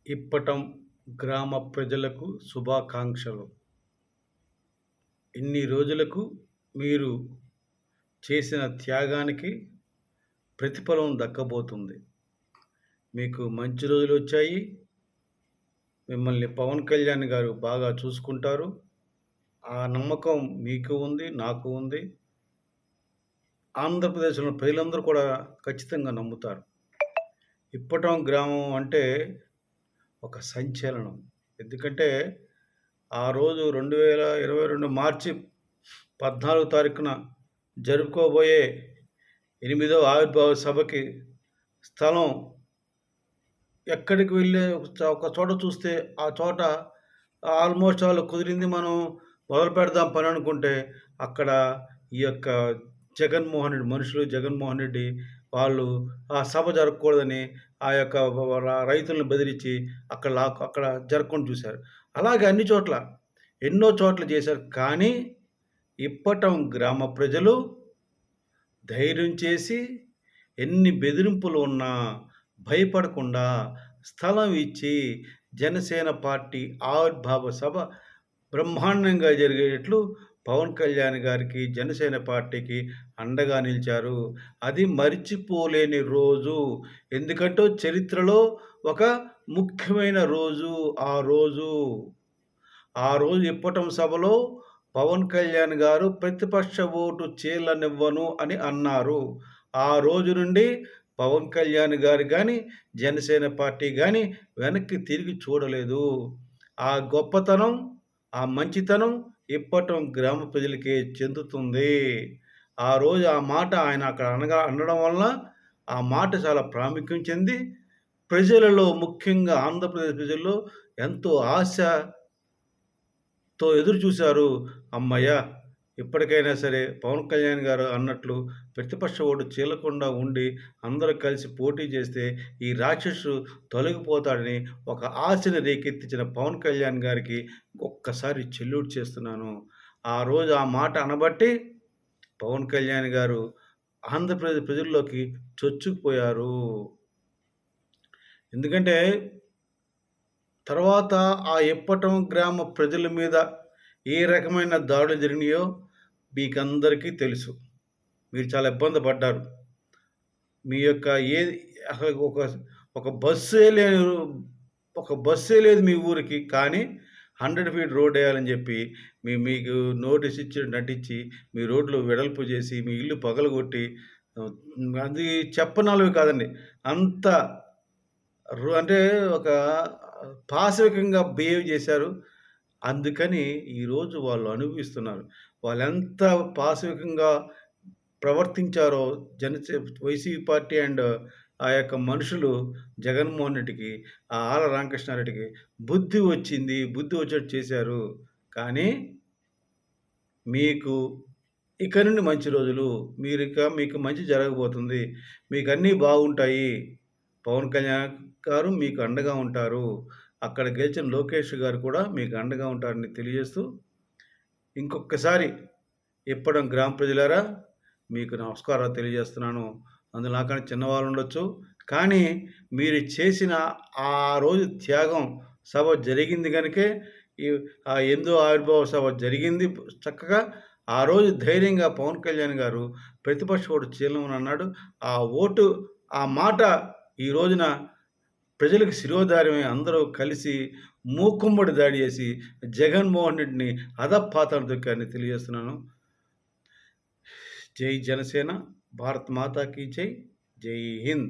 ఇప్పటం గ్రామ ప్రజలకు శుభాకాంక్షలు. ఇన్ని రోజులకు మీరు చేసిన త్యాగానికి ప్రతిఫలం దక్కబోతుంది. మీకు మంచి రోజులొచ్చాయి. మిమ్మల్ని పవన్ కళ్యాణ్ గారు బాగా చూసుకుంటారు. ఆ నమ్మకం మీకు ఉంది, నాకు ఉంది. ఆంధ్రప్రదేశ్‌లో ప్రజలందరూ కూడా ఖచ్చితంగా నమ్ముతారు. ఇప్పటం గ్రామం అంటే ఒక సంచలనం. ఎందుకంటే ఆ రోజు 2022 మార్చి 14 తారీఖున జరుపుకోబోయే 8వ ఆవిర్భావ సభకి స్థలం ఎక్కడికి వెళ్ళే ఒక చోట చూస్తే ఆ చోట ఆల్మోస్ట్ ఆల్ కుదిరింది. మనం మొదలు పెడదాం పని అనుకుంటే అక్కడ ఈ యొక్క జగన్మోహన్ రెడ్డి వాళ్ళు ఆ సభ జరగకూడదని ఆ యొక్క రైతులను బెదిరించి అక్కడ జరగకుండా చూశారు. అలాగే అన్ని చోట్ల ఎన్నో చోట్ల చేశారు. కానీ ఇప్పటం గ్రామ ప్రజలు ధైర్యం చేసి ఎన్ని బెదిరింపులు ఉన్నా భయపడకుండా స్థలం ఇచ్చి జనసేన పార్టీ ఆవిర్భావ సభ బ్రహ్మాండంగా జరిగేటట్లు పవన్ కళ్యాణ్ గారికి, జనసేన పార్టీకి అండగా నిలిచారు. అది మరిచిపోలేని రోజు. ఎందుకంటే చరిత్రలో ఒక ముఖ్యమైన రోజు ఆ రోజు. ఆ రోజు ఇప్పటం సభలో పవన్ కళ్యాణ్ గారు ప్రతిపక్ష ఓటు చీలనివ్వను అని అన్నారు. ఆ రోజు నుండి పవన్ కళ్యాణ్ గారు గాని, జనసేన పార్టీ గాని వెనక్కి తిరిగి చూడలేదు. ఆ గొప్పతనం, ఆ మంచితనం ఇప్పటం గ్రామ ప్రజలకే చెందుతుంది. ఆ రోజు ఆ మాట ఆయన అక్కడ అనడం వలన ఆ మాట చాలా ప్రాముఖ్యం చెంది ప్రజలలో, ముఖ్యంగా ఆంధ్రప్రదేశ్ ప్రజల్లో ఎంతో ఆశతో ఎదురు చూశారు. హమ్మయ్య! ఇప్పటికైనా సరే పవన్ కళ్యాణ్ గారు అన్నట్లు ప్రతిపక్ష ఓటు చీలకుండా ఉండి అందరూ కలిసి పోటీ చేస్తే ఈ రాక్షసుడు తొలగిపోతాడని ఒక ఆశని రేకెత్తించిన పవన్ కళ్యాణ్ గారికి ఒక్కసారి సెల్యూట్ చేస్తున్నాను. ఆ రోజు ఆ మాట అనబట్టి పవన్ కళ్యాణ్ గారు ఆంధ్రప్రదేశ్ ప్రజల్లోకి చొచ్చుకుపోయారు. ఎందుకంటే తర్వాత ఆ ఇప్పటం గ్రామ ప్రజల మీద ఏ రకమైన దాడులు జరిగినాయో మీకందరికీ తెలుసు. మీరు చాలా ఇబ్బంది పడ్డారు. మీ యొక్క అసలు ఒక బస్సే లేదు మీ ఊరికి. కానీ 100 ఫీట్ రోడ్ వేయాలని చెప్పి మీకు నోటీస్ ఇచ్చి నటించి మీ రోడ్లు వెడల్పు చేసి మీ ఇల్లు పగలగొట్టి అది చెప్పనలవి కాదండి. అంత అంటే ఒక పాశవికంగా బిహేవ్ చేశారు. అందుకని ఈరోజు వాళ్ళు అనుభవిస్తున్నారు. వాళ్ళెంత పాశవికంగా ప్రవర్తించారో వైసీపీ పార్టీ అండ్ ఆ యొక్క మనుషులు జగన్మోహన్ రెడ్డికి, ఆ ఆళ్ళ రామకృష్ణారెడ్డికి బుద్ధి వచ్చేట్టు చేశారు. కానీ మీకు ఇక నుండి మంచి రోజులు. మీకు మంచి జరగబోతుంది. మీకు అన్నీ బాగుంటాయి. పవన్ కళ్యాణ్ గారు మీకు అండగా ఉంటారు. అక్కడ గెలిచిన లోకేష్ గారు కూడా మీకు అండగా ఉంటారని తెలియజేస్తూ, ఇంకొకసారి ఇప్పటం గ్రామ ప్రజలారా మీకు నమస్కారాలు తెలియజేస్తున్నాను. అందులో నాకన్నా చిన్నవాళ్ళు ఉండొచ్చు. కానీ మీరు చేసిన ఆ రోజు త్యాగం సభ జరిగింది కనుకే ఆ 8వ ఆవిర్భావ సభ జరిగింది చక్కగా. ఆ రోజు ధైర్యంగా పవన్ కళ్యాణ్ గారు ప్రతిపక్ష ఓటు చీలమని అన్నాడు. ఆ మాట ఈ రోజున ప్రజలకు శిరోధార్యమై అందరూ కలిసి మూకుమ్మడి దాడి చేసి జగన్మోహన్ రెడ్డిని అధపాతాళం తొక్కారని తెలియజేస్తున్నాను. జై జనసేన, భారత్ మాతా కీ జై, జై హింద్.